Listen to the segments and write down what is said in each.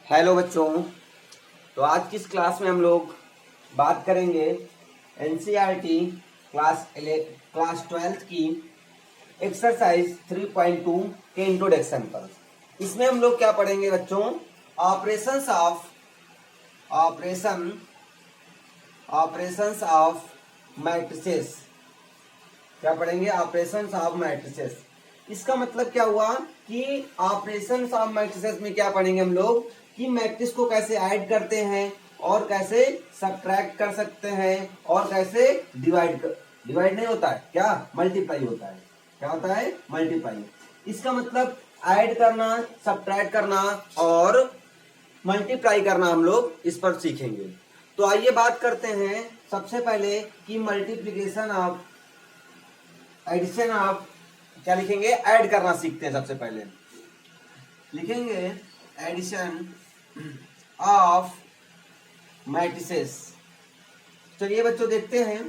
Hello बच्चों। तो आज की इस क्लास में हम लोग बात करेंगे एनसीईआरटी क्लास 12 की एक्सरसाइज 3.2 के इंट्रोडक्शन पर। इसमें हम लोग क्या पढ़ेंगे बच्चों? Operations of matrices. क्या पढ़ेंगे? Operations of matrices. इसका मतलब क्या हुआ कि ऑपरेशंस ऑफ मैट्रिसेस में क्या पढ़ेंगे हम लोग कि मैट्रिक्स को कैसे ऐड करते हैं और कैसे सब्ट्रैक्ट कर सकते हैं और कैसे डिवाइड नहीं होता है, क्या मल्टीप्लाई होता है। क्या होता है? मल्टीप्लाई। इसका मतलब ऐड करना, सब्ट्रैक्ट करना और मल्टीप्लाई करना हम लोग इस पर सीखेंगे। तो आइए बात करते हैं सबसे पहले कि मल्टीप्लीकेशन ऑफ एडिशन ऑफ, क्या लिखेंगे? ऐड करना सीखते हैं। सबसे पहले लिखेंगे एडिशन ऑफ मैट्रिसेस। चलिए बच्चों देखते हैं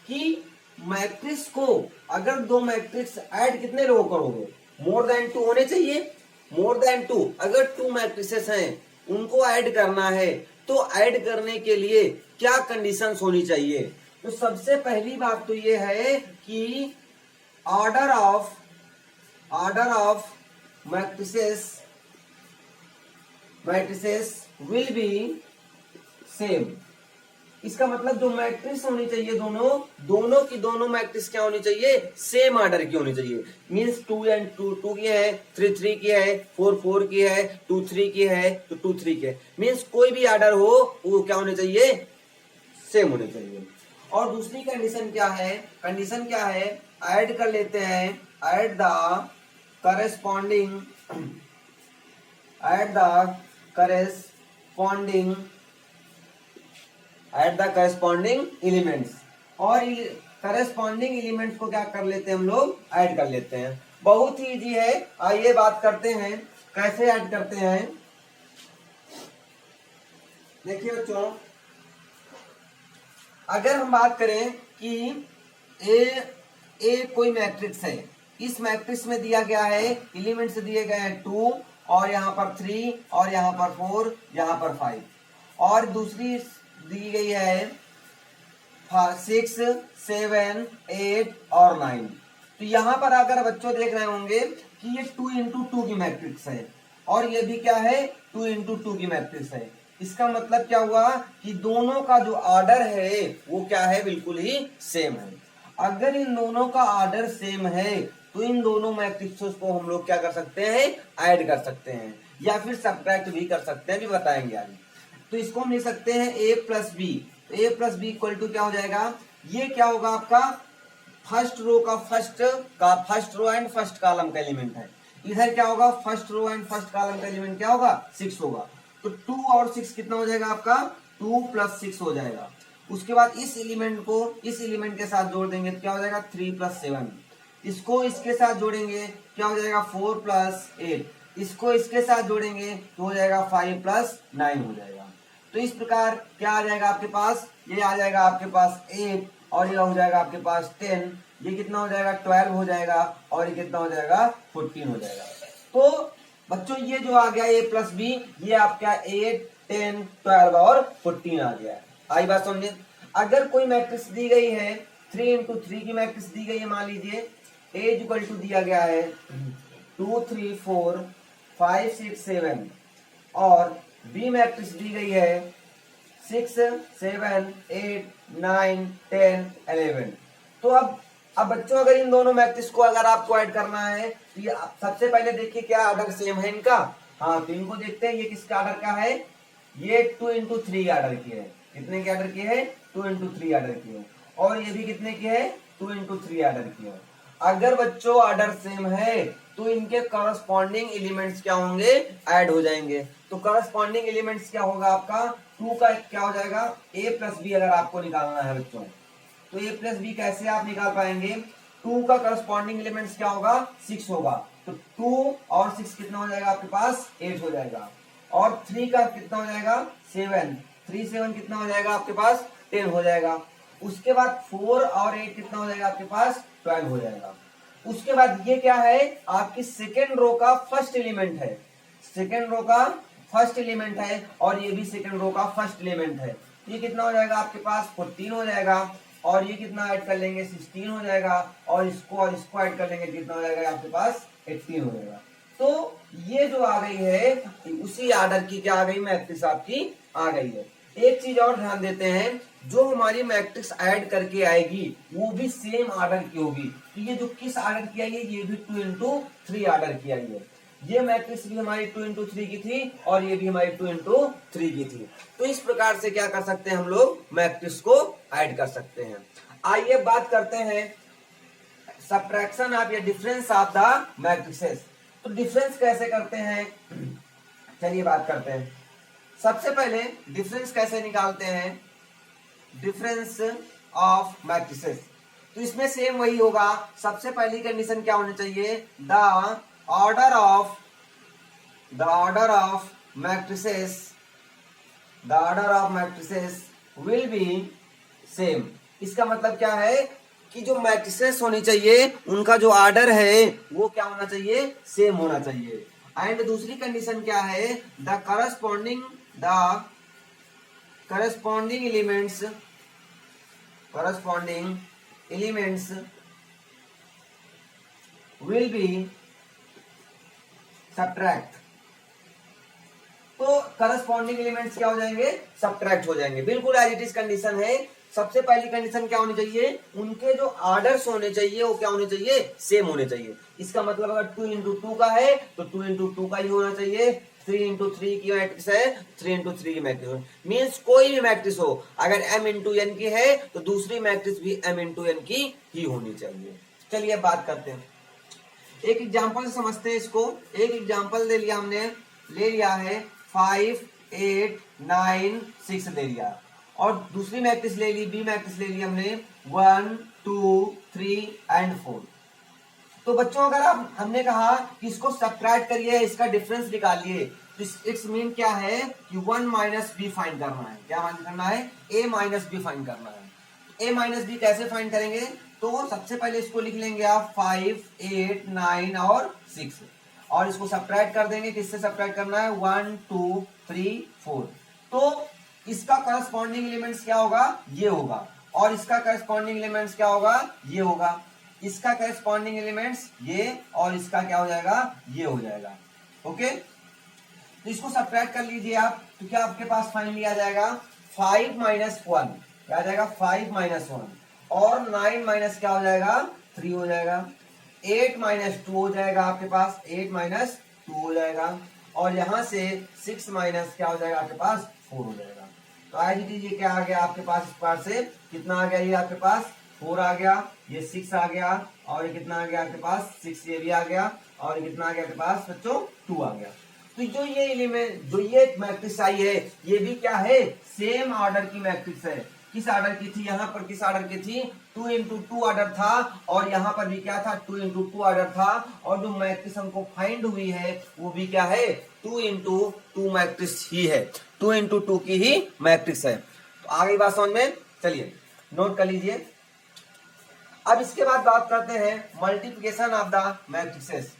कि मैट्रिक्स को अगर दो मैट्रिक्स ऐड कितने लोगों करोगे? मोर देन 2 होने चाहिए। मोर देन 2 अगर 2 मैट्रिसेस हैं उनको ऐड करना है तो ऐड करने के लिए क्या कंडीशंस होनी चाहिए? तो सबसे पहली बात तो ये है कि order of matrices will be same. इसका मतलब जो मैट्रिक्स होनी चाहिए दोनों मैट्रिक्स क्या होनी चाहिए? सेम ऑर्डर की होनी चाहिए। मींस 2 एंड 2 की है, 3 की है, 4 की है, 2 3 की है तो 2 3 की है। मींस कोई भी ऑर्डर हो वो क्या होने चाहिए? सेम होने चाहिए। और दूसरी कंडीशन क्या है? ऐड कर लेते हैं। Add the corresponding elements. और करेस्पॉन्डिंग एलिमेंट्स को क्या कर लेते हैं हम लोग? ऐड कर लेते हैं। बहुत ही इजी है। आइए बात करते हैं कैसे ऐड करते हैं। देखिए बच्चों, अगर हम बात करें कि ए कोई मैट्रिक्स है, इस मैट्रिक्स में दिया गया है, एलिमेंट्स दिए गए हैं 2 और यहाँ पर 3 और यहाँ पर 4, यहाँ पर 5 और दूसरी दी गई है 6 7 8 और 9। तो यहाँ पर अगर बच्चों देख रहे होंगे कि ये 2 इंटू 2 की मैट्रिक्स है और ये भी क्या है? 2 इंटू 2 की मैट्रिक्स है। इसका मतलब क्या हुआ कि दोनों का जो ऑर्डर है वो क्या है? बिल्कुल ही सेम है। अगर इन दोनों का ऑर्डर सेम है तो इन दोनों मैट्रिक्स को हम लोग क्या कर सकते हैं? ऐड कर सकते हैं या फिर सब्ट्रैक्ट भी कर सकते हैं, भी बताएंगे आगे। तो इसको हम लिख सकते हैं a प्लस बी। तो a plus B equal to क्या हो जाएगा? ये क्या होगा आपका? First row and first column का एलिमेंट है। इधर क्या होगा? First row and first column का एलिमेंट क्या होगा? 6 होगा। तो 2 और 6 कितना हो जाएगा आपका? 2 प्लस 6 हो जाएगा। उसके बाद इस एलिमेंट के साथ जोड़ देंगे तो क्या हो जाएगा? 3 प्लस 7। इसको इसके साथ जोड़ेंगे क्या हो जाएगा? 4 प्लस 8। इसको इसके साथ जोड़ेंगे तो हो जाएगा 5 प्लस 9 हो जाएगा। तो इस प्रकार क्या आ जाएगा आपके पास? ये आ जाएगा आपके पास 8 और ये हो जाएगा आपके पास 10। ये कितना हो जाएगा? 12 हो जाएगा और ये कितना हो जाएगा? 14 हो जाएगा। तो बच्चों ये जो आ गया a प्लस बी, ये आपका 8 10 12 और 14 आ गया है। आई बात समझे? अगर कोई मैट्रिक्स दी गई है 3 इंटू 3 की मैट्रिक्स दी गई है, मान लीजिए a इक्वल टू दिया गया है 2 3 4 5 6 7 और बी मैट्रिक्स दी गई है 6 7 8 9 10 11। तो अब बच्चों अगर इन दोनों मैट्रिक्स को अगर आपको ऐड करना है तो ये सबसे पहले देखिए क्या ऑर्डर सेम है इनका। हाँ, तो इनको देखते हैं ये किसका ऑर्डर का है? ये 2 इंटू 3 ऑर्डर की है। कितने के ऑर्डर की है? 2 इंटू 3 ऑर्डर की है। और ये भी कितने की है? 2 इंटू 3 ऑर्डर की है। अगर बच्चों ऑर्डर सेम है तो इनके करस्पॉन्डिंग एलिमेंट्स क्या होंगे? ऐड हो जाएंगे। तो करस्पॉन्डिंग एलिमेंट्स क्या होगा आपका? 2 का क्या हो जाएगा? a प्लस बी अगर आपको निकालना है बच्चों तो a प्लस बी कैसे आप निकाल पाएंगे? 2 का करस्पॉन्डिंग एलिमेंट्स क्या होगा? 6 होगा। तो 2 और 6 कितना हो जाएगा आपके पास? 8 हो जाएगा। और 3 का कितना हो जाएगा? 7। 3 7 कितना हो जाएगा आपके पास? 10 हो जाएगा। उसके बाद 4 और 8 कितना हो जाएगा आपके पास? 12 हो जाएगा। उसके बाद ये क्या है? आपकी सेकेंड रो का फर्स्ट एलिमेंट है। सेकेंड रो का फर्स्ट एलिमेंट है और ये भी सेकंड रो का फर्स्ट एलिमेंट है। ये कितना हो जाएगा आपके पास 14 हो जाएगा, और ये कितना ऐड कर लेंगे 16 हो जाएगा, और इसको ऐड कर लेंगे कितना हो जाएगा आपके पास 18 हो जाएगा। तो ये जो आ गई है उसी आर्डर की क्या आ गई मैट्रिक्स आपकी आ गई है। एक चीज और ध्यान देते हैं, जो हमारी मैट्रिक्स ऐड करके आएगी वो भी सेम आर्डर की होगी। तो ये जो किस आर्डर की आई है, ये भी 2 into 3 आर्डर की आई है। ये मैट्रिक्स भी हमारी 2 into 3 की थी और ये भी हमारी 2 into 3 की थी। तो इस प्रकार से क्या कर सकते हैं हम लोग मैट्रिक्स को ऐड कर सकते हैं। आइए बात करते हैं सबट्रैक्शन ऑफ या डिफरेंस ऑफ द मैट्रिक्सेस। तो डिफरेंस कैसे करते हैं, चलिए बात करते हैं। सबसे पहले डिफरेंस कैसे निकालते हैं, डिफरेंस ऑफ मैट्रिसेस। तो इसमें सेम वही होगा। सबसे पहली कंडीशन क्या होनी चाहिए, the order of matrices will be same. इसका मतलब क्या है कि जो मैट्रिसेस होनी चाहिए उनका जो ऑर्डर है वो क्या होना चाहिए, सेम होना चाहिए। एंड दूसरी कंडीशन क्या है, the corresponding elements will be subtract. तो करस्पॉन्डिंग एलिमेंट्स क्या हो जाएंगे, सब्ट्रैक्ट हो जाएंगे। बिल्कुल एज इट इज कंडीशन है। सबसे पहली कंडीशन क्या होनी चाहिए, उनके जो ऑर्डर्स होने चाहिए वो क्या होने चाहिए, सेम होने चाहिए। इसका मतलब अगर 2 into 2 का है तो 2 into 2 का ही होना चाहिए। 3 into 3 की मैट्रिक्स है, 3 into 3 की मैट्रिक्स मींस कोई भी मैट्रिक्स हो, अगर m into n की है तो दूसरी मैट्रिक्स भी m into n की ही होनी चाहिए। चलिए बात करते हैं, एक एग्जांपल से समझते हैं इसको। एक एग्जांपल ले लिया हमने, ले लिया है 5 8 9 6 ले लिया, और दूसरी मैट्रिक्स ले ली, बी मैट्रिक्स ले ली हमने 1 2 3 एंड 4। तो बच्चों अगर आप हमने कहा कि इसको सब्ट्रैक्ट करिए, इसका डिफरेंस निकालिए, तो इट्स मीन क्या है कि 1 माइनस बी फाइंड करना है। क्या फाइंड करना है, a माइनस बी फाइंड करना है। a माइनस बी कैसे फाइंड करेंगे, तो सबसे पहले इसको लिख लेंगे आप 5 8 9 और 6, और इसको सब्ट्रैक्ट कर देंगे। किससे सब्ट्रैक्ट करना है, 1 2 3 4। तो इसका करस्पॉन्डिंग एलिमेंट्स क्या होगा, ये होगा, और इसका करस्पॉन्डिंग एलिमेंट्स क्या होगा, ये होगा। इसका करस्पॉन्डिंग एलिमेंट्स ये, और इसका क्या हो जाएगा, ये हो जाएगा। ओके, तो इसको सब्ट्रैक्ट कर लीजिए आप, तो क्या आपके पास फाइनली आ जाएगा 5 माइनस 1, क्या आ जाएगा 5 माइनस 1, और 9 माइनस क्या हो जाएगा 3 हो जाएगा। 8 माइनस 2 हो जाएगा आपके पास, 8 माइनस 2 हो जाएगा, और यहां से 6 माइनस क्या हो जाएगा आपके पास 4 हो जाएगा। तो आज ये क्या आ गया आपके पास, इस पार से कितना आ गया, ये आपके पास 4 आ गया, ये 6 आ गया, और ये कितना आ गया आपके पास 6, ये भी आ गया, और ये कितना आ गया आपके पास बच्चों 2 आ गया। तो जो ये एलिमेंट, जो ये मैट्रिक्स आई है, ये भी क्या है, सेम ऑर्डर की मैट्रिक्स है। किस ऑर्डर की थी, यहाँ पर किस ऑर्डर की थी, 2 into 2 ऑर्डर था, और यहाँ पर भी क्या था 2 into 2 ऑर्डर था, और जो मैट्रिक्स हमको फाइंड हुई है वो भी क्या है 2 into 2 मैट्रिक्स ही है, 2 into 2 की ही मैट्रिक्स है। तो आ गई बात समझ में, चलिए नोट कर लीजिए। अब इसके बाद बात करते हैं मल्टीप्लिकेशन ऑफ द मैट्रिक्सेस।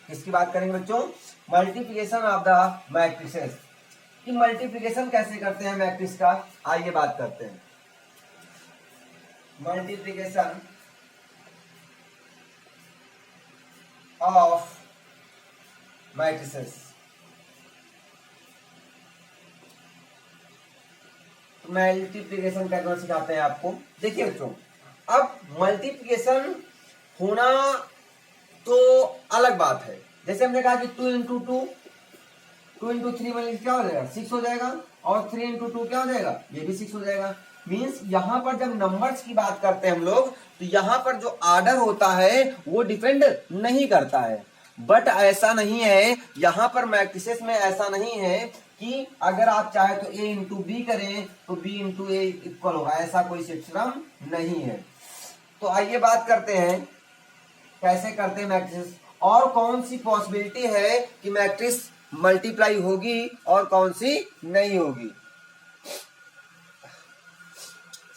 किसकी बात करेंगे बच्चों, मल्टीप्लिकेशन ऑफ द मैट्रिक्सेस। कि मल्टीप्लिकेशन कैसे करते हैं मैट्रिक्स का, आइए बात करते हैं। Multiplication of matrices. मल्टीप्लिकेशन करना सिखाते हैं आपको। देखिए बच्चों, अब मल्टीप्लिकेशन होना तो अलग बात है। जैसे हमने कहा कि 2 into 2, 2 into 3 मतलब क्या हो जाएगा 6 हो जाएगा, और 3 into 2 क्या हो जाएगा, ये भी 6 हो जाएगा। मींस यहां पर जब नंबर्स की बात करते हैं हम लोग, तो यहां पर जो ऑर्डर होता है वो डिपेंड नहीं करता है। बट ऐसा नहीं है, यहां पर मैट्रिसेस में ऐसा नहीं है कि अगर आप चाहे तो a इंटू बी करें तो b इंटू ए इक्वल होगा, ऐसा कोई सिस्टम नहीं है। तो आइए बात करते हैं कैसे करते हैं मैट्रिसेस, और कौन सी पॉसिबिलिटी है कि मैट्रिक्स मल्टीप्लाई होगी और कौन सी नहीं होगी।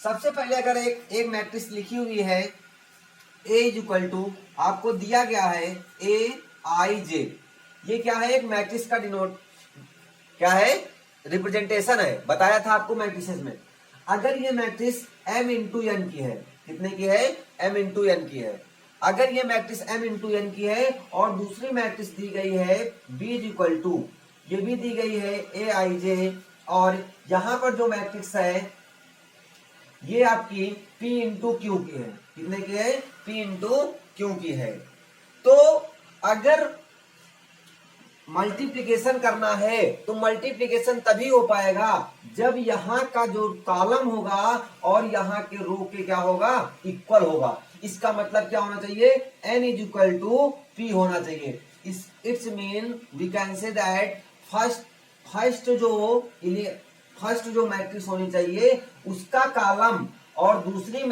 सबसे पहले अगर एक मैट्रिक्स लिखी हुई है a इज इक्वल टू, आपको दिया गया है a i j, ये क्या है, एक मैट्रिक्स का क्या है, रिप्रेजेंटेशन है, बताया था आपको मैट्रिसेस में। अगर ये मैट्रिक्स m इंटू एन की है, कितने की है, m इंटू एन की है, अगर ये मैट्रिक्स m इंटू एन की है और दूसरी मैट्रिक्स दी गई है b इज इक्वल टू, ये भी दी गई है ए आई जे, और यहां पर जो मैट्रिक्स है ये आपकी p इंटू क्यू की है, कितने की है, p इंटू क्यू की है। तो अगर मल्टीप्लिकेशन करना है तो मल्टीप्लिकेशन तभी हो पाएगा जब यहां का जो कॉलम होगा और यहां के रो के क्या होगा, इक्वल होगा। इसका मतलब क्या होना चाहिए, n is equal to p होना चाहिए। It's mean we can say that first जो मैट्रिक्स होनी चाहिए उसका कॉलम और दूसरी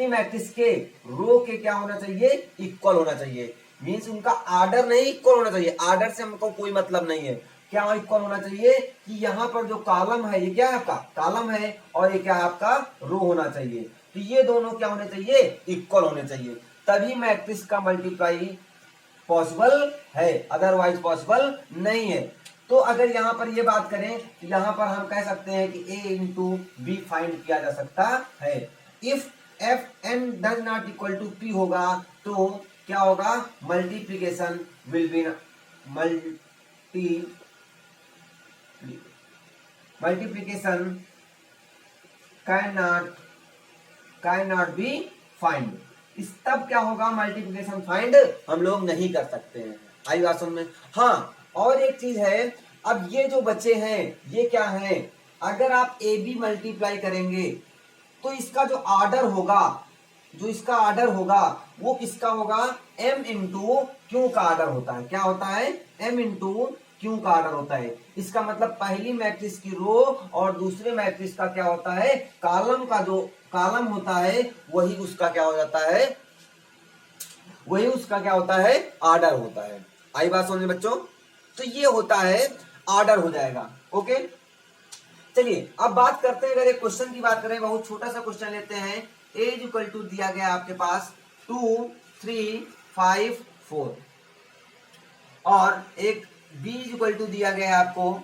मैट्रिक्स के रो के क्या होना चाहिए, इक्वल होना चाहिए। मीन्स उनका आर्डर नहीं इक्वल होना चाहिए, आर्डर से हमको कोई मतलब नहीं है, क्या इक्वल होना चाहिए कि यहाँ पर जो कॉलम है ये क्या है, आपका कॉलम है, और ये क्या है, आपका रो होना चाहिए। तो ये दोनों क्या होने चाहिए, इक्वल होने चाहिए, तभी मैट्रिक्स का मल्टीप्लाई पॉसिबल है, अदरवाइज पॉसिबल नहीं है। तो अगर यहां पर ये बात करें तो यहां पर हम कह सकते हैं कि a इंटू बी फाइंड किया जा सकता है। If F N does not equal to P होगा तो क्या होगा, multiplication will be multiplication can not be find. इस तब क्या होगा, मल्टीप्लिकेशन फाइंड हम लोग नहीं कर सकते हैं। आई बात समझ में। हाँ, और एक चीज है, अब ये जो बच्चे हैं ये क्या है, अगर आप ए बी मल्टीप्लाई करेंगे तो इसका जो आर्डर होगा वो किसका होगा, m इंटू क्यू का आर्डर होता है। क्या होता है, m इंटू क्यू का आर्डर होता है। इसका मतलब पहली मैट्रिक्स की रो और दूसरे मैट्रिक्स का क्या होता है, कॉलम का जो कॉलम होता है वही उसका क्या हो जाता है, वही उसका क्या होता है, आर्डर होता है। आई बात समझ में बच्चों। तो ये होता है, आर्डर हो जाएगा। ओके, चलिए अब बात करते हैं, अगर एक क्वेश्चन की बात करें, बहुत छोटा सा क्वेश्चन लेते हैं। a इज इक्वल टू दिया गया आपके पास 2 3 5 4 और एक b इज इक्वल टू दिया गया आपको,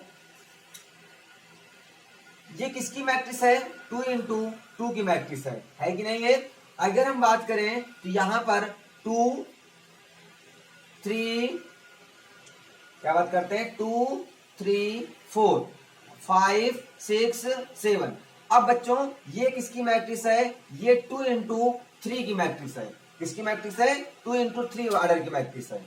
ये किसकी मैट्रिक्स है, 2 इंटू 2 की मैट्रिक्स है कि नहीं है। अगर हम बात करें तो यहां पर 2 3 क्या बात करते हैं, 2 3 4 5 6 7। अब बच्चों ये किसकी मैट्रिक्स है, ये 2 इंटू 3 की मैट्रिक्स है। किसकी मैट्रिक्स है, 2 इंटू 3 ऑर्डर की मैट्रिक्स है।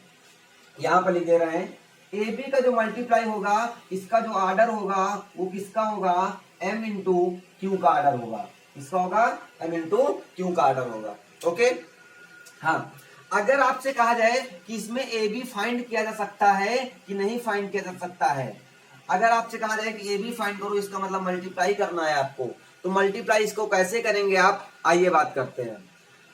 यहां पर लिख दे रहे हैं, ए बी का जो मल्टीप्लाई होगा, इसका जो ऑर्डर होगा वो किसका होगा, m इंटू क्यू का ऑर्डर होगा। किसका होगा, m इंटू क्यू का ऑर्डर होगा। ओके, हाँ, अगर आपसे कहा जाए कि इसमें ए बी फाइंड किया जा सकता है कि नहीं फाइंड किया जा सकता है, अगर आपसे कहा जाए कि ए बी फाइंड करो, इसका मतलब मल्टीप्लाई करना है आपको, तो मल्टीप्लाई इसको कैसे करेंगे आप, आइए बात करते हैं।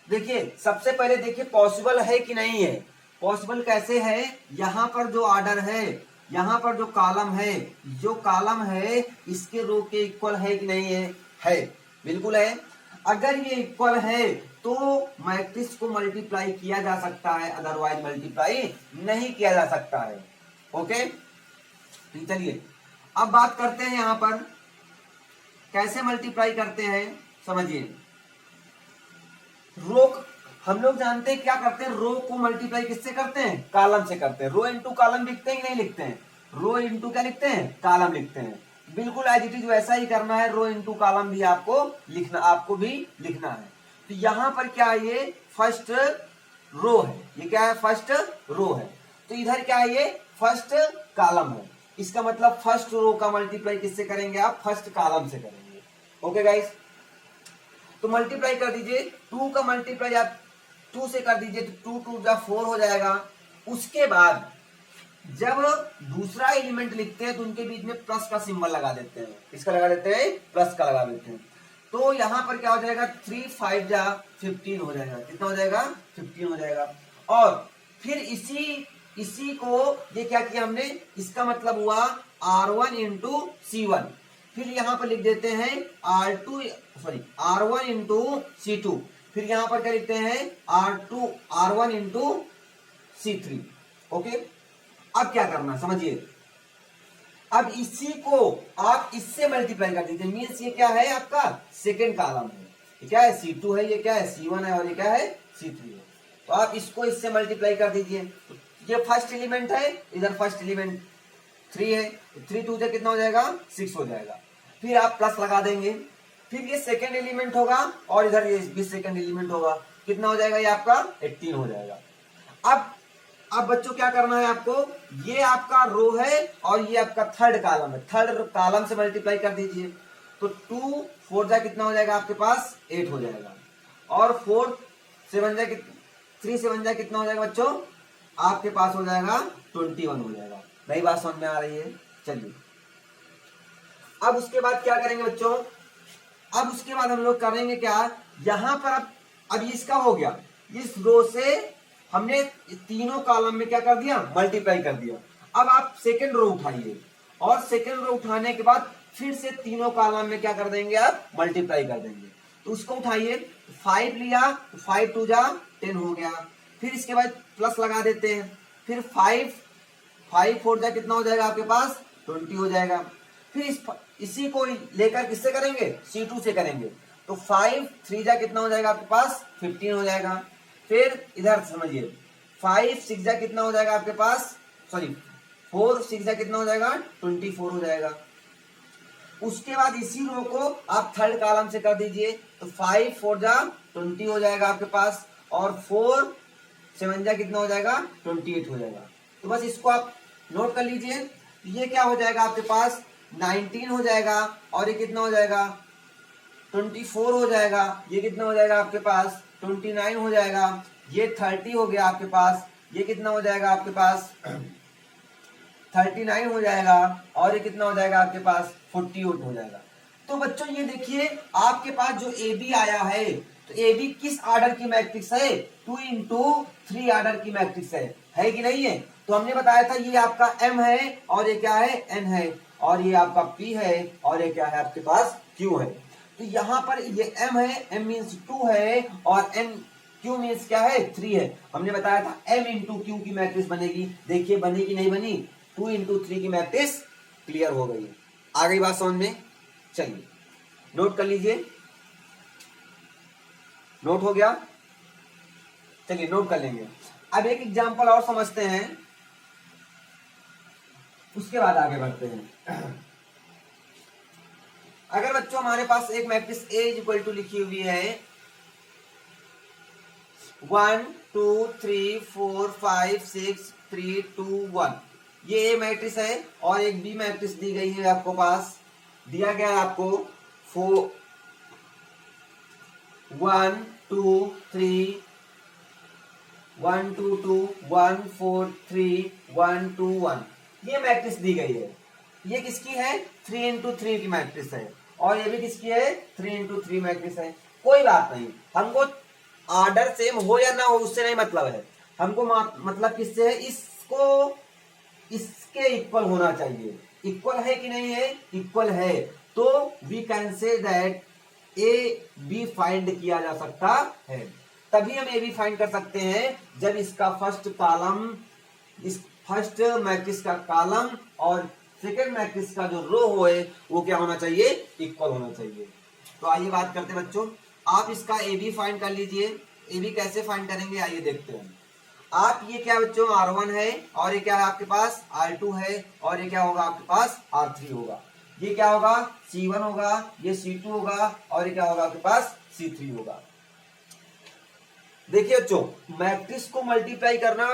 देखिए सबसे पहले देखिए पॉसिबल है कि नहीं है। पॉसिबल कैसे है, यहां पर जो ऑर्डर है, यहां पर जो कॉलम है, जो कॉलम है इसके रो के इक्वल है कि नहीं है, बिल्कुल है। अगर ये इक्वल है तो मैट्रिक्स को मल्टीप्लाई किया जा सकता है, अदरवाइज मल्टीप्लाई नहीं किया जा सकता है। ओके, तो चलिए अब बात करते हैं यहां पर कैसे मल्टीप्लाई करते हैं, समझिए। रो हम लोग जानते हैं क्या करते हैं, रो को मल्टीप्लाई किससे करते हैं, कॉलम से करते हैं। रो इंटू कॉलम लिखते हैं कि नहीं लिखते हैं, रो इंटू क्या लिखते हैं, कॉलम लिखते हैं। बिल्कुल एज इट इज वैसा ही करना है, रो इंटू कॉलम भी आपको भी लिखना है। तो यहां पर क्या है, ये फर्स्ट रो है, ये क्या है, फर्स्ट रो है। तो इधर क्या है, ये फर्स्ट कॉलम है। इसका मतलब फर्स्ट रो का मल्टीप्लाई किससे करेंगे आप, फर्स्ट कॉलम से करेंगे। ओके गाइस, तो मल्टीप्लाई कर दीजिए, 2 का मल्टीप्लाई आप 2 से कर दीजिए तो 2 2 4 हो जाएगा। उसके बाद जब दूसरा एलिमेंट लिखते हैं तो उनके बीच में प्लस का सिंबल लगा देते हैं। किसका लगा देते हैं, प्लस का लगा देते हैं। तो यहां पर क्या हो जाएगा, 3 5 जा 15 हो जाएगा। कितना हो जाएगा, 15 हो जाएगा। और फिर इसी को ये क्या किया हमने, इसका मतलब हुआ R1 इंटू C1। फिर यहां पर लिख देते हैं R1 इंटू C2। फिर यहां पर क्या लिखते हैं, R1 इंटू C3। ओके, अब क्या करना समझिए। अब इसी को आप इससे मल्टीप्लाई कर दीजिए, मीन्स ये क्या है आपका सेकेंड कॉलम है, ये क्या है C2 है, ये क्या है C1 है और ये क्या है C3 है। तो आप इसको इससे मल्टीप्लाई कर दीजिए, ये फर्स्ट एलिमेंट है, इधर फर्स्ट एलिमेंट 3 है, 3 2 से कितना हो जाएगा 6 हो जाएगा, फिर आप प्लस लगा देंगे, फिर ये सेकेंड एलिमेंट होगा और इधर ये भी सेकेंड एलिमेंट होगा, कितना हो जाएगा ये आपका 18 हो जाएगा। अब बच्चों क्या करना है आपको, ये आपका रो है और ये आपका थर्ड कॉलम है, थर्ड कॉलम से मल्टीप्लाई कर दीजिए, तो 2 4 जा कितना हो जाएगा आपके पास 8 हो जाएगा, और 4 7 जा 3 7 जा कितना हो जाएगा बच्चों आपके पास हो जाएगा 21 हो जाएगा। नई बात समझ में आ रही है। चलिए अब उसके बाद क्या करेंगे बच्चों, अब उसके बाद हम लोग करेंगे क्या, यहां पर अब इसका हो गया, इस रो से हमने तीनों कॉलम में क्या कर दिया मल्टीप्लाई कर दिया। अब आप सेकंड रो उठाइए और सेकंड रो उठाने के बाद फिर से तीनों कॉलम में क्या कर देंगे आप मल्टीप्लाई कर देंगे। तो उसको उठाइए, 5 लिया, 5 2 जा 10 हो गया, फिर इसके बाद प्लस लगा देते हैं, फिर 5 4 जा कितना हो जाएगा आपके पास 20 हो जाएगा, फिर इसी को लेकर किससे करेंगे C2 से करेंगे, तो 5 3 जा कितना हो जाएगा आपके पास 15 हो जाएगा, फिर इधर समझिए 5 6 जा कितना हो जाएगा आपके पास, सॉरी 4 6 जा कितना हो जाएगा 24 हो जाएगा। उसके बाद इसी रो को आप थर्ड कॉलम से कर दीजिए, तो 5 4 जा 20 हो जाएगा आपके पास, और 4 7 जा कितना हो जाएगा 28 हो जाएगा। तो बस इसको आप नोट कर लीजिए, ये क्या हो जाएगा आपके पास 19 हो जाएगा, और ये कितना हो जाएगा 24 हो जाएगा, ये कितना हो जाएगा आपके पास 29 हो जाएगा, ये 30 हो गया आपके पास, ये कितना हो जाएगा आपके पास 39 हो जाएगा, और ये कितना हो जाएगा आपके पास 48 हो जाएगा। तो बच्चों ये देखिए आपके पास जो ए बी आया है, तो ए बी किस ऑर्डर की मैट्रिक्स है 2 into 3 ऑर्डर की मैट्रिक्स है कि नहीं है। तो हमने बताया था ये आपका एम है और ये क्या है एन है, और ये आपका पी है और ये क्या है आपके पास क्यू है। तो यहाँ पर ये एम है, एम मीन्स 2 है, और एन क्यू मीन्स क्या है 3 है। हमने बताया था एम इंटू क्यू की मैट्रिक्स बनेगी, देखिए बनी कि नहीं बनी, 2 into 3 की मैट्रिक्स क्लियर हो गई। आ गई बात समझ में। चलिए नोट कर लीजिए, नोट हो गया, चलिए नोट कर लेंगे। अब एक एग्जांपल और समझते हैं, उसके बाद आगे बढ़ते हैं। अगर बच्चों हमारे पास एक matrix A is equal to लिखी हुई है 1 2 3 4 5 6 3 2 1, ये A मैट्रिक्स है, और एक B मैट्रिक्स दी गई है आपको पास, दिया गया है आपको 4 1 2 3 1 2 2 1 4 3 1 2 1, ये मैट्रिक्स दी गई है। ये किसकी है 3 into 3 की मैट्रिक्स है, और ये भी किसकी है 3 into 3 मैट्रिक्स है। कोई बात नहीं, हमको ऑर्डर सेम हो या ना हो उससे नहीं मतलब है, हमको मतलब किससे है, इसको इसके इक्वल होना चाहिए। इक्वल है कि नहीं है, इक्वल है, तो we can say that A B find किया जा सकता है। तभी हम ए बी फाइंड कर सकते हैं जब इसका फर्स्ट कॉलम, इस फर्स्ट मैट्रिक्स का कॉलम और सेकेंड मैट्रिक्स का जो रो होए वो क्या होना चाहिए इक्वल होना चाहिए। तो आइए बात करते हैं बच्चों, आप इसका ए बी फाइंड कर लीजिए। ए बी कैसे फाइंड करेंगे आइए देखते हैं। आप ये क्या बच्चों R1 है, और ये क्या है आपके पास R2 है, और ये क्या होगा आपके पास R3 होगा, ये क्या होगा C1 होगा, ये C2 होगा, और ये क्या होगा आपके पास C3 होगा। देखिए बच्चों मैट्रिक्स को मल्टीप्लाई करना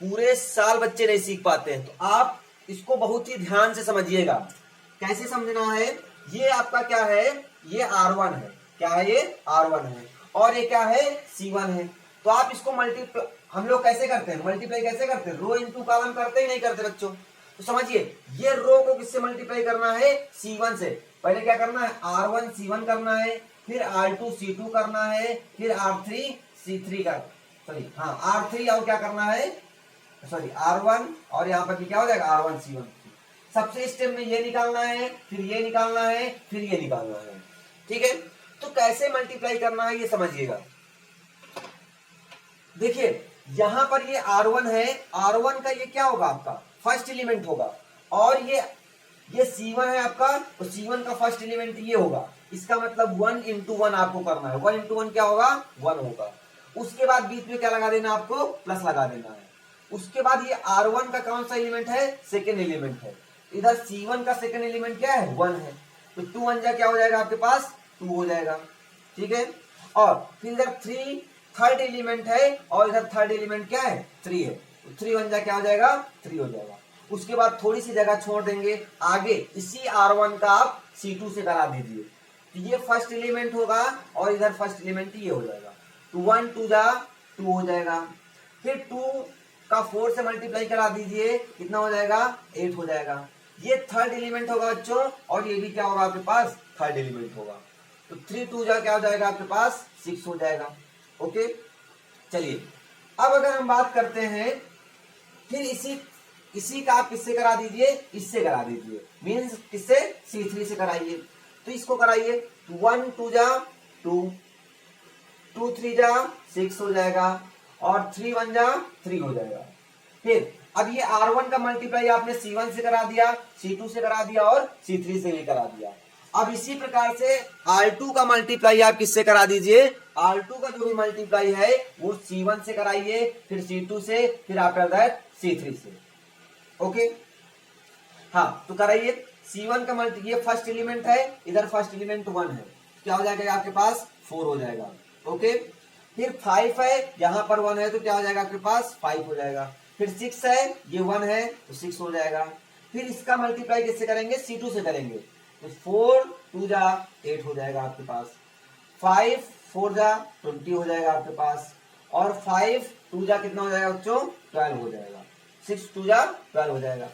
पूरे साल बच्चे नहीं सीख पाते हैं, तो आप इसको बहुत ही ध्यान से समझिएगा। कैसे समझना है, ये आपका क्या है, ये R1 है, क्या है ये R1 है, और ये क्या है C1 है। तो आप इसको मल्टीप्लाई, हम लोग कैसे करते हैं मल्टीप्लाई, कैसे करते हैं रो इंटू कॉलम करते ही नहीं करते बच्चों। तो समझिए ये रो को किससे मल्टीप्लाई करना है C1 से, पहले क्या करना है R1 C1 करना है, फिर R2 C2 करना है, फिर R3 C3 का, सॉरी हाँ R3 और क्या करना है सॉरी R1, और यहाँ पर क्या हो जाएगा R1 C1। सबसे स्टेप में ये निकालना है, फिर ये निकालना है, फिर ये निकालना है, ठीक है। तो कैसे मल्टीप्लाई करना है ये समझिएगा। देखिए यहां पर ये R1 है, R1 का ये क्या होगा आपका फर्स्ट एलिमेंट होगा, और ये C1 है आपका, तो C1 का फर्स्ट एलिमेंट ये होगा, इसका मतलब 1 इंटू 1 आपको करना है। 1 इंटू 1 क्या होगा? 1 होगा। उसके बाद बीच में क्या लगा देना आपको? प्लस लगा देना है। उसके बाद ये R1 का कौन सा एलिमेंट है? सेकेंड एलिमेंट है। इधर C1 का सेकेंड एलिमेंट क्या है? 1 है। तो 2 1 जा क्या हो जाएगा आपके पास? 2 हो जाएगा। ठीक है। और फिर इधर 3 थर्ड एलिमेंट है, और इधर थर्ड एलिमेंट क्या है? 3 है। तो 3 1 जा क्या हो जाएगा? 3 हो जाएगा। उसके बाद थोड़ी सी जगह छोड़ देंगे, आगे इसी R1 का आप C2 से करा दीजिए। तो ये फर्स्ट एलिमेंट होगा, और इधर फर्स्ट एलिमेंट ये हो जाएगा। तो 1 2 जा 2 हो जाएगा। फिर 2 का 4 से मल्टीप्लाई करा दीजिए, कितना हो जाएगा? 8 हो जाएगा। ये थर्ड एलिमेंट होगा बच्चों, और ये भी क्या होगा आपके पास? थर्ड एलिमेंट होगा। तो 3 2 जा क्या हो जाएगा आपके पास? 6 हो जाएगा। ओके, चलिए अब अगर हम बात करते हैं, फिर इसी का आप किससे करा दीजिए? इससे करा दीजिए। मीन्स किससे? C3 से कराइए। तो इसको कराइए। 1 2 जा 2, 2 3 जा 6 हो जाएगा, और 3 1 जा 3 हो जाएगा। फिर अब ये R1 का मल्टीप्लाई आपने C1 से करा दिया, C2 से करा दिया, और C3 से भी करा दिया। अब इसी प्रकार से R2 का मल्टीप्लाई आप किससे करा दीजिए? R2 का जो भी मल्टीप्लाई है वो C1 से कराइए, फिर C2 से, फिर आफ्टर दैट C3 से। ओके, हाँ, तो कराइए। C1 का मल्टी, ये फर्स्ट एलिमेंट है, इधर फर्स्ट एलिमेंट 1 है, क्या हो जाएगा आपके पास? 4 हो जाएगा। ओके, फिर 5 है, यहां पर 1 है, तो क्या हो जाएगा आपके पास? 5 हो जाएगा। फिर 6 है, ये 1 है, तो 6 हो जाएगा। फिर इसका मल्टीप्लाई किससे करेंगे? C2 से करेंगे। तो 4 2 जा 8 हो जाएगा आपके पास। 5 4 जा 20 हो जाएगा आपके पास, और 5 2 जा कितना हो जाएगा बच्चों? 12 हो जाएगा। 6 2 जा 12 हो जाएगा।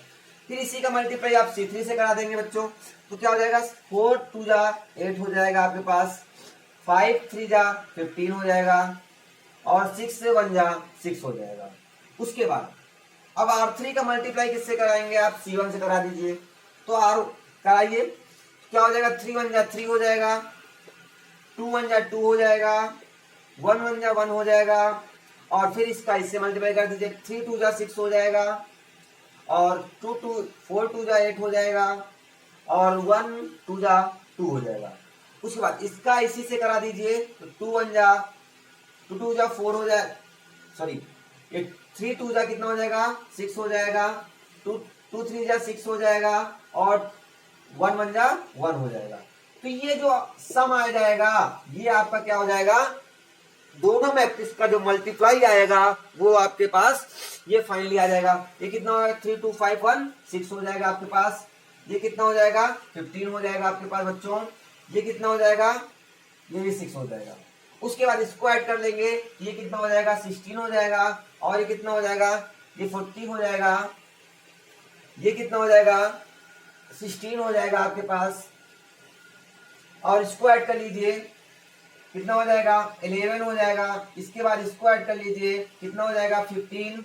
फिर इसी का मल्टीप्लाई आप C3 से करा देंगे बच्चों, तो क्या हो जाएगा? 4 2 जा 8 हो जाएगा आपके पास, 5 3 जा 15 हो जाएगा, और 6 से 1 जा 6 हो जाएगा। उसके बाद अब R3 का मल्टीप्लाई किससे कराएंगे? आप C1 से करा दीजिए। तो R कराइए, क्या हो जाएगा? 3 1 जा 3 हो जाएगा, 2 1 जा 2 हो जाएगा, 1 1 जा 1 हो जाएगा, और फिर इसका इससे मल्टीप्लाई कर दीजिए। 3 2 जा 6 हो जाएगा, और 4 2 जा 8 हो जाएगा, और 1 2 जा 2 हो जाएगा। उसके बाद इसका इसी से करा दीजिए। तो 2 1 जा 2 जा 4 हो जाए, सॉरी, ये 3 2 जा कितना हो जाएगा? 6 हो जाएगा, 2 3 जा 6 हो जाएगा, और 1 1 जा 1 हो जाएगा। तो ये जो सम आ जाएगा, ये आपका क्या हो जाएगा? दोनों मैट्रिक्स का जो मल्टीप्लाई आएगा वो आपके पास ये फाइनली आ जाएगा। ये कितना हो जाएगा? 3 2 5 1 6 हो जाएगा आपके पास। ये कितना हो जाएगा? 15 हो जाएगा आपके पास बच्चों। ये कितना हो जाएगा? ये भी 6 हो जाएगा। उसके बाद इसको ऐड कर लेंगे, ये कितना हो जाएगा? 16 हो जाएगा, और ये कितना हो जाएगा? ये 40 हो जाएगा। ये कितना हो जाएगा? 16 हो जाएगा आपके पास, और इसको ऐड कर लीजिए, कितना हो जाएगा? 11 हो जाएगा। इसके बाद इसको ऐड कर लीजिए, कितना हो जाएगा? 15।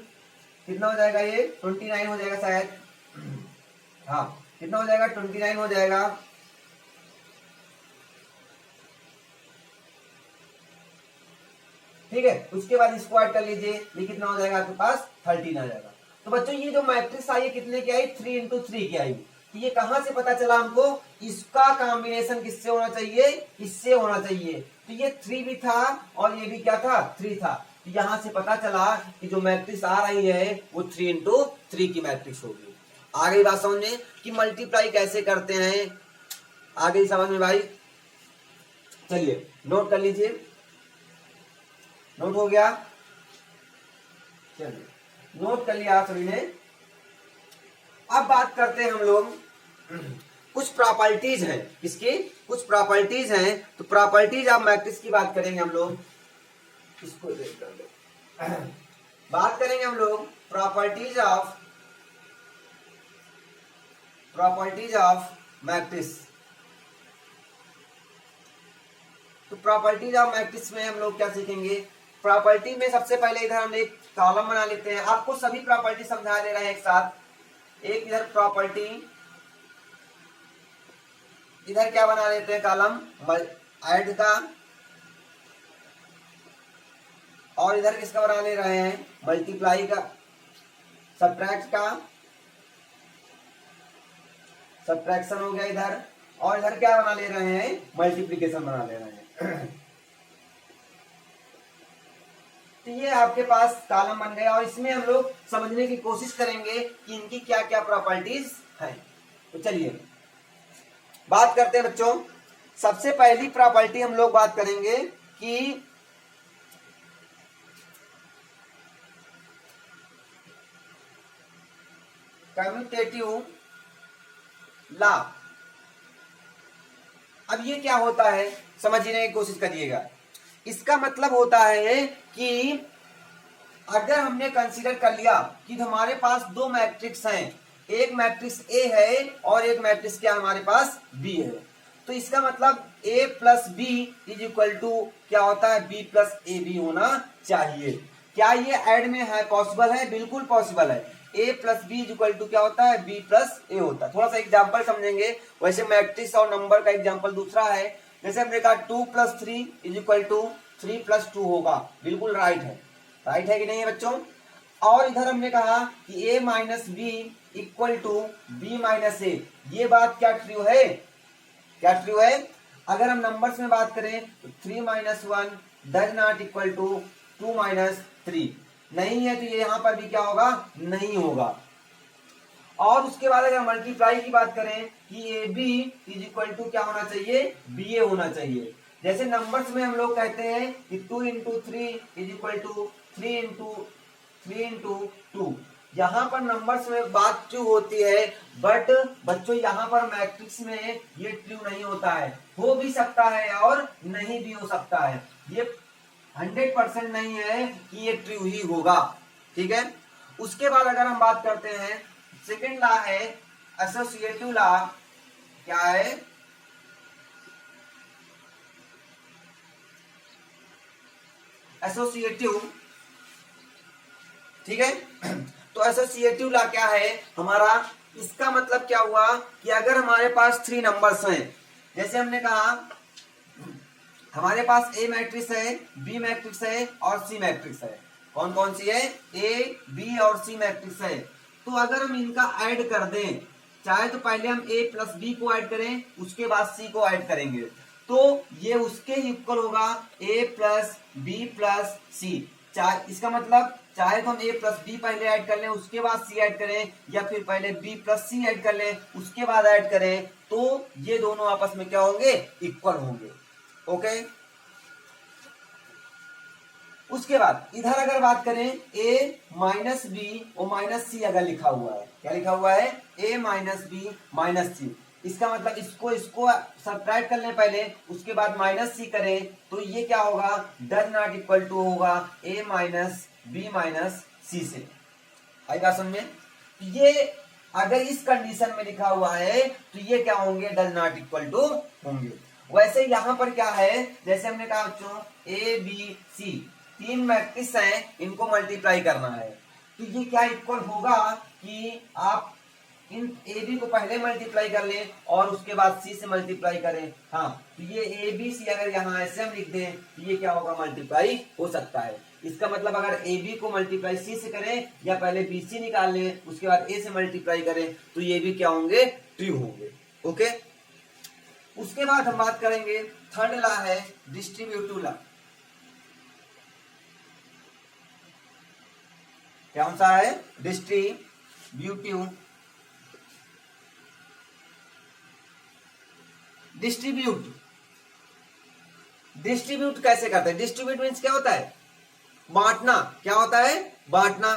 कितना हो जाएगा? ये 29 हो जाएगा शायद, हाँ, कितना हो जाएगा? 29 हो जाएगा। ठीक है, उसके बाद इसको ऐड कर लीजिए, ये कितना हो जाएगा आपके पास? 13 आ जाएगा। तो बच्चों ये जो मैट्रिक्स आई कितने की आई? 3 इंटू 3 की आई। तो ये कहां से पता चला हमको? इसका कॉम्बिनेशन किससे होना चाहिए? इससे होना चाहिए। तो ये 3 भी था, और ये भी क्या था? 3 था। तो यहां से पता चला कि जो मैट्रिक्स आ रही है वो 3 इंटू 3 की मैट्रिक्स होगी। आ गई बात समझ में कि मल्टीप्लाई कैसे करते हैं? आ गई समझ में भाई? चलिए नोट कर लीजिए। नोट हो गया? चलिए, नोट कर लिया सभी ने। अब बात करते हैं हम लोग, कुछ प्रॉपर्टीज हैं। किसकी? कुछ प्रॉपर्टीज हैं। तो प्रॉपर्टीज ऑफ मैट्रिक्स की बात करेंगे हम लोग। इसको देख कर लो। बात करेंगे हम लोग प्रॉपर्टीज ऑफ मैट्रिक्स। तो प्रॉपर्टीज ऑफ मैट्रिक्स में हम लोग क्या सीखेंगे? प्रॉपर्टी में सबसे पहले इधर हम एक कॉलम बना लेते हैं। आपको सभी प्रॉपर्टी समझा दे रहे हैं एक साथ। एक इधर प्रॉपर्टी, इधर क्या बना लेते हैं? कॉलम ऐड का, और इधर किसका बना ले रहे हैं? मल्टीप्लाई का, सब्ट्रैक्ट का, सब्ट्रैक्शन हो गया इधर, और इधर क्या बना ले रहे हैं, मल्टीप्लीकेशन बना ले रहे हैं। तो ये आपके पास कॉलम बन गया, और इसमें हम लोग समझने की कोशिश करेंगे कि इनकी क्या क्या प्रॉपर्टीज हैं। तो चलिए बात करते हैं बच्चों। सबसे पहली प्रॉपर्टी हम लोग बात करेंगे कि कम्यूटेटिव लॉ। अब ये क्या होता है समझने की कोशिश करिएगा। इसका मतलब होता है कि अगर हमने कंसीडर कर लिया कि हमारे पास दो मैट्रिक्स हैं, एक मैट्रिक्स ए है और एक मैट्रिक्स क्या हमारे पास बी है, तो इसका मतलब A plus B is equal to क्या होता है, बी प्लस ए बी होना चाहिए। क्या ये ऐड में है, पॉसिबल है, बिल्कुल पॉसिबल है। A plus B is equal to क्या होता है, बी प्लस ए होता है। थोड़ा सा एग्जाम्पल समझेंगे। वैसे मैट्रिक्स और नंबर का एग्जाम्पल दूसरा है। जैसे हमने कहा 2 plus 3 is equal to 3 plus 2 होगा, बिल्कुल राइट है। राइट है कि नहीं है बच्चों। और इधर हमने कहा कि a minus B equal to B minus A, ये बात क्या ट्रू है, क्या ट्रू है। अगर हम नंबर्स में बात करें तो 3 minus 1 does not equal to 2 minus 3, नहीं है, तो ये यहां पर भी क्या होगा, नहीं होगा। और उसके बाद अगर मल्टीप्लाई की बात करें कि A B is equal to क्या होना चाहिए, बी ए होना चाहिए। जैसे नंबर्स में हम लोग कहते हैं कि 2 into 3 is equal to 3 into 2, यहाँ पर नंबर्स में बात ट्रू होती है, बट बच्चों यहाँ पर मैट्रिक्स में ये ट्रू नहीं होता है। हो भी सकता है और नहीं भी हो सकता है, ये 100% नहीं है कि ये ट्रू ही होगा, ठीक है। उसके बाद अगर हम बात करते हैं, सेकेंड लॉ है एसोसिएटिव लॉ। क्या है, एसोसिएटिव, ठीक है। तो एसोसिएटिव लॉ क्या है हमारा, इसका मतलब क्या हुआ कि अगर हमारे पास 3 नंबर्स हैं, जैसे हमने कहा हमारे पास ए मैट्रिक्स है, बी मैट्रिक्स है और सी मैट्रिक्स है। कौन कौन सी है, ए बी और सी मैट्रिक्स है। तो अगर हम इनका ऐड कर दें, चाहे तो पहले हम ए प्लस बी को ऐड करें, उसके बाद सी को ऐड करेंगे, तो ये उसके इक्वल होगा ए प्लस बी प्लस सी। चाहे इसका मतलब चाहे तो हम ए प्लस बी पहले ऐड कर लें, उसके बाद सी ऐड करें, या फिर पहले बी प्लस सी ऐड कर लें, उसके बाद ऐड करें, तो ये दोनों आपस में क्या होंगे, इक्वल होंगे। ओके। उसके बाद इधर अगर बात करें a माइनस बी और माइनस सी अगर लिखा हुआ है, क्या लिखा हुआ है, a माइनस बी माइनस सी, इसका मतलब इसको सब्ट्रैक्ट कर लें पहले, उसके बाद माइनस सी करें, तो ये क्या होगा, डज नॉट इक्वल टू होगा a माइनस बी माइनस सी से। आई बात समझ में। ये अगर इस कंडीशन में लिखा हुआ है तो ये क्या होंगे, डज नॉट इक्वल टू होंगे। वैसे यहां पर क्या है, जैसे हमने कहा बच्चों ए बी सी 3 मैट्रिक्स हैं, इनको मल्टीप्लाई करना है, तो ये क्या इक्वल होगा कि आप इन ए बी को पहले मल्टीप्लाई कर लें और उसके बाद सी से मल्टीप्लाई करें। हाँ, तो ये ए बी सी अगर यहाँ ऐसे हम लिख दें तो ये क्या होगा, मल्टीप्लाई हो सकता है। इसका मतलब अगर ए बी को मल्टीप्लाई सी से करें या पहले बी सी निकाल लें उसके बाद ए से मल्टीप्लाई करें, तो ये भी क्या होंगे, ट्रू होंगे। ओके। उसके बाद हम बात करेंगे, थर्ड लॉ है डिस्ट्रीब्यूटिव लॉ। कौन सा है, डिस्ट्रीब्यूटिव। डिस्ट्रीब्यूट कैसे करते हैं, डिस्ट्रीब्यूट मीन्स क्या होता है, बांटना। क्या होता है, बांटना।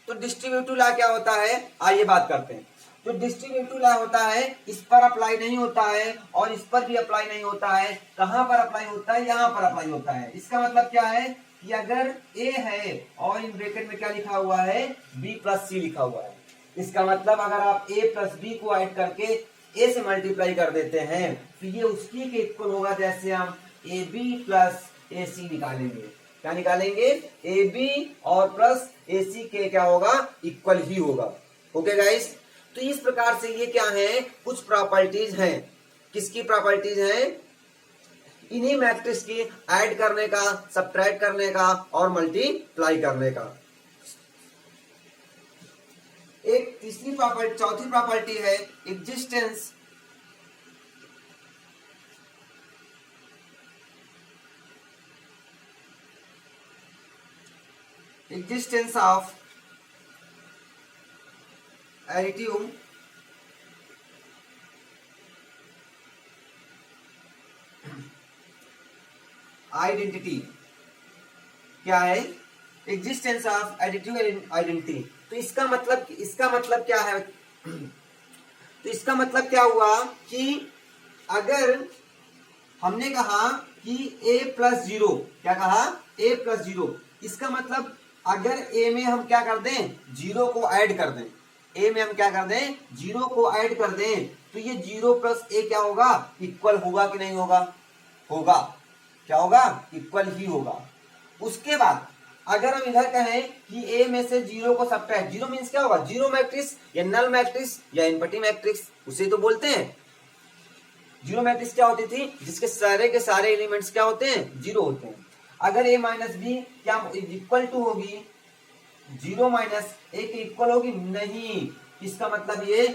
तो डिस्ट्रीब्यूटिव लॉ क्या होता है, आइए बात करते हैं। जो डिस्ट्रीब्यूटिव लॉ होता है, इस पर अप्लाई नहीं होता है और इस पर भी अप्लाई नहीं होता है। कहां पर अप्लाई होता है, यहां पर अप्लाई होता है। इसका मतलब क्या है कि अगर ए है और इन ब्रैकेट में क्या लिखा हुआ है, बी प्लस सी लिखा हुआ है, इसका मतलब अगर आप ए प्लस बी को ऐड करके ए से मल्टीप्लाई कर देते हैं तो ये उसकी के इक्वल होगा, जैसे हम ए बी प्लस ए सी निकालेंगे। क्या निकालेंगे, ए बी और प्लस ए सी के क्या होगा, इक्वल ही होगा। Okay guys. तो इस प्रकार से ये क्या है, कुछ प्रॉपर्टीज हैं। किसकी प्रॉपर्टीज हैं, इन्हीं मैट्रिक्स की ऐड करने का, सब्ट्रैक्ट करने का और मल्टीप्लाई करने का। एक तीसरी प्रॉपर्टी, चौथी प्रॉपर्टी है existence existence of additive identity क्या है? Existence of additive identity. तो इसका मतलब क्या है? तो इसका मतलब क्या हुआ कि अगर हमने कहा कि a प्लस जीरो, क्या कहा? a प्लस जीरो, इसका मतलब अगर a में हम क्या कर दें? जीरो को ऐड कर दें। a में हम क्या कर दें? जीरो को ऐड कर दें, तो ये जीरो प्लस a क्या होगा? इक्वल होगा कि नहीं होगा? होगा। क्या होगा? इक्वल ही होगा। उसके बाद अगर हम इधर कहें कि a में से जीरो को सब्ट्रैक्ट, जीरो मीन्स क्या होगा? जीरो मैट्रिक्स या नल मैट्रिक्स या इनवर्टिंग मैट्रिक्स, उसे तो बोलते हैं। जीरो मैट्रिक्स क्या होती थी? जिसके सारे के सारे एलिमेंट्स क्या होते हैं? जीरो होते हैं। अगर a माइनस बी क्या इक्वल टू होगी? जीरो माइनस a के इक्वल होगी? नहीं। इसका मतलब ये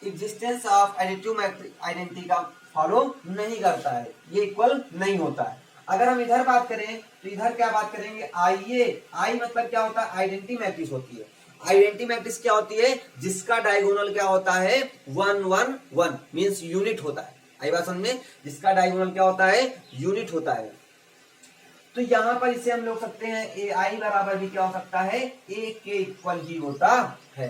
एग्जिस्टेंस ऑफ एडिटिव आइडेंटिटी का फॉलो नहीं करता है, ये इक्वल नहीं होता है। अगर हम इधर बात करें तो इधर क्या बात करेंगे? आई मतलब क्या होता है? आइडेंटिटी मैट्रिक्स होती है। आइडेंटिटी मैट्रिक्स क्या होती है? जिसका डायगोनल क्या होता है? 1 1 1 मींस यूनिट होता है। आई बात समझ में? जिसका डायगोनल क्या होता है? यूनिट होता है। तो यहां पर इसे हम लोग सकते हैं ए आई बराबर भी क्या हो सकता है? ए के इक्वल ही होता है।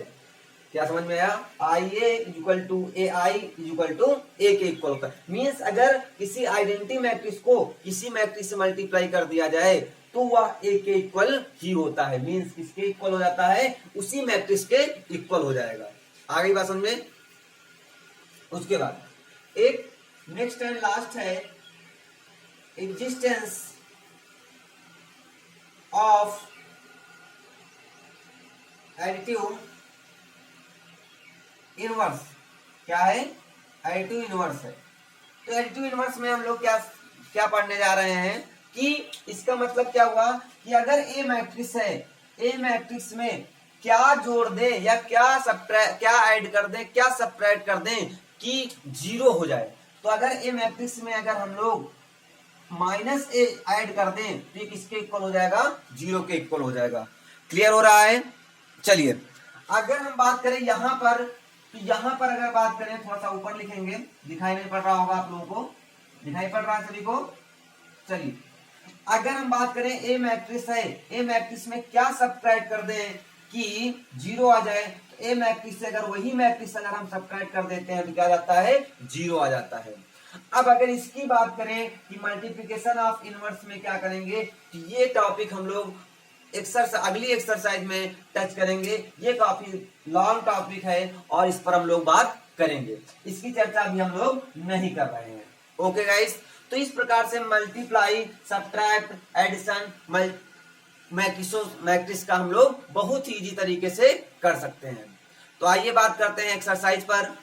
क्या समझ में आया? I A equal to A I equal to A के इक्वल होता है। मीन्स अगर किसी आइडेंटिटी मैट्रिक्स को किसी मैट्रिक्स से मल्टीप्लाई कर दिया जाए तो वह ए के इक्वल ही होता है। मीन्स किसके इक्वल हो जाता है? उसी मैट्रिक्स के इक्वल हो जाएगा। आ गई बात समझ में? उसके बाद एक नेक्स्ट एंड लास्ट है एग्जिस्टेंस ऑफ एडिटिव इनवर्स। क्या है? एडिटिव इनवर्स है। तो एडिटिव इनवर्स में हम लोग क्या क्या पढ़ने जा रहे हैं कि इसका मतलब क्या हुआ कि अगर ए मैट्रिक्स है, ए मैट्रिक्स में क्या जोड़ दे या क्या ऐड कर दे, क्या सब्ट्रैक्ट कर दें कि जीरो हो जाए। तो अगर ए मैट्रिक्स में अगर हम लोग माइनस ए ऐड कर दें तो ये किसके इक्वल हो जाएगा? जीरो के इक्वल हो जाएगा। क्लियर हो रहा है? चलिए अगर हम बात करें यहां पर, तो यहां पर अगर बात करें, थोड़ा सा ऊपर लिखेंगे, दिखाई नहीं पड़ रहा होगा आप लोगों को, दिखाई पड़ रहा है सभी को? चलिए अगर हम बात करें ए मैट्रिक्स है, ए मैट्रिक्स में क्या सब्ट्रैक्ट कर दें कि जीरो आ जाए, तो ए मैट्रिक्स से अगर वही मैट्रिक्स अगर हम सब्ट्रैक्ट कर देते हैं तो क्या जाता है? जीरो आ जाता है। अब अगर इसकी बात करें कि मल्टीप्लिकेशन ऑफ इनवर्स में क्या करेंगे, तो ये टॉपिक हम लोग अगली एक्सरसाइज में टच करेंगे। ये काफी लॉन्ग टॉपिक है और इस पर हम लोग बात करेंगे, इसकी चर्चा अभी हम लोग नहीं कर रहे हैं। ओके गाइस, तो इस प्रकार से मल्टीप्लाई, सब्ट्रैक्ट, एडिशन, मैट्रिक्स का हम लोग बहुत ही इजी तरीके से कर सकते हैं। तो आइए बात करते हैं एक्सरसाइज पर।